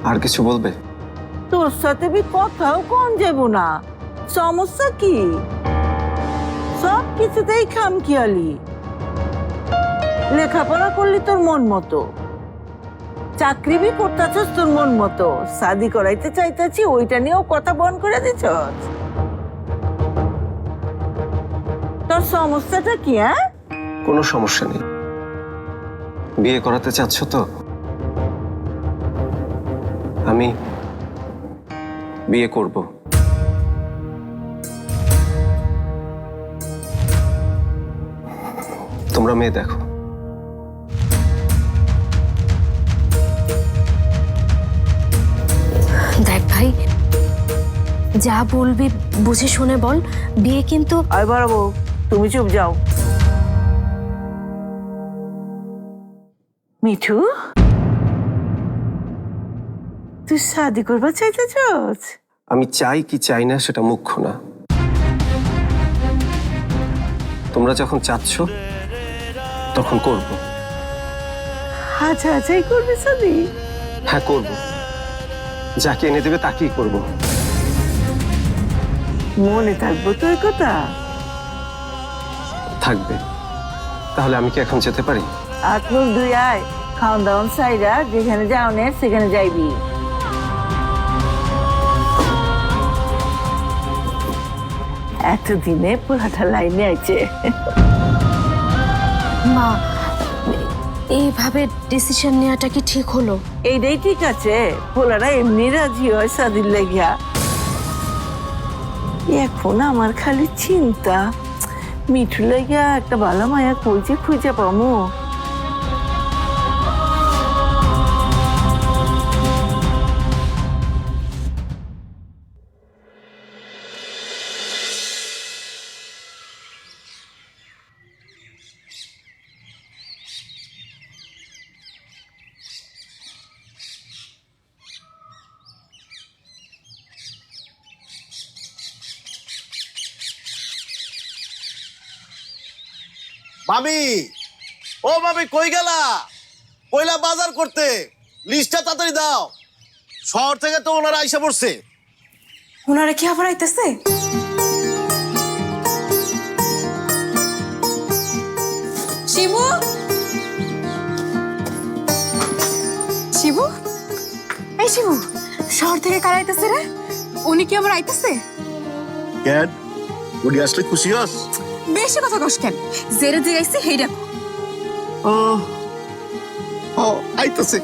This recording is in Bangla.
আর কিছু বলবে? তোর সাথে বি কথাও কোন যাব না। সমস্যা কি? সব কিছুতেই খামখেয়ালি। লেখাপড়া করলি তোর মন মতো, চাকরি বি করতেছস তোর মন মতো, শাদি করাইতে চাইতেছি ওইটা নিয়েও কথা বন্ধ করে দিছস। তোর সমস্যাটা কি? হ্যাঁ, কোনো সমস্যা নেই। বিয়ে করাতে চাচ্ছ তো? আমি বিয়ে করব। তোমরা মেয়ে দেখো। দেখ ভাই, যা বলবি বুঝে শুনে বল। বিয়ে কিন্তু আয় বাড়াবো, তুমি চুপ যাও। মিঠু, তুই শাদি করবা চাইতেছস? আমি চাই কি চাই না সেটা মুখ্য না। তোমরা যখন চাচ্ছ তখন করব। আচ্ছা আচ্ছাই করবি শাদি? হ্যাঁ করব, যাকে এনে দেবে তাকেই করব। মনে থাকবো তো এই কথা? থাকবে। তাহলে আমি কি এখন যেতে পারি? হাত মুখ দুই আয়, খাওয়ান দাওয়ান সাইরা যেখানে যাও নে সেখানে যাইবি। এতদিনে পোলাটা লাইনে আছে। মা, এইভাবে ডিসিশন নেওয়াটা কি ঠিক হলো? এইটাই ঠিক আছে, পোলারা এমনি রাজি হয় শাদির লেগিয়া। এখন আমার খালি চিন্তা, মিঠু লেগিয়া একটা বালা মায়া কই যে খুঁজে পামো। মামি, ও মামি কই গেলা? কইলা বাজার করতে, লিস্টটা তাড়াতাড়ি দাও। শহর থেকে তো ওনারা আইসা পড়ছে। ওনারা কি আবার আইতেছে? শিবু, শিবু, এই শিবু, শহর থেকে কারা আইতেছে রে? উনি কি আবার আইতেছে? কেন উনি আসলে খুশি হস? বেশি কথা কস কেন? জেরে যে আইছে হেই দেখো। ও ও আইতাছে।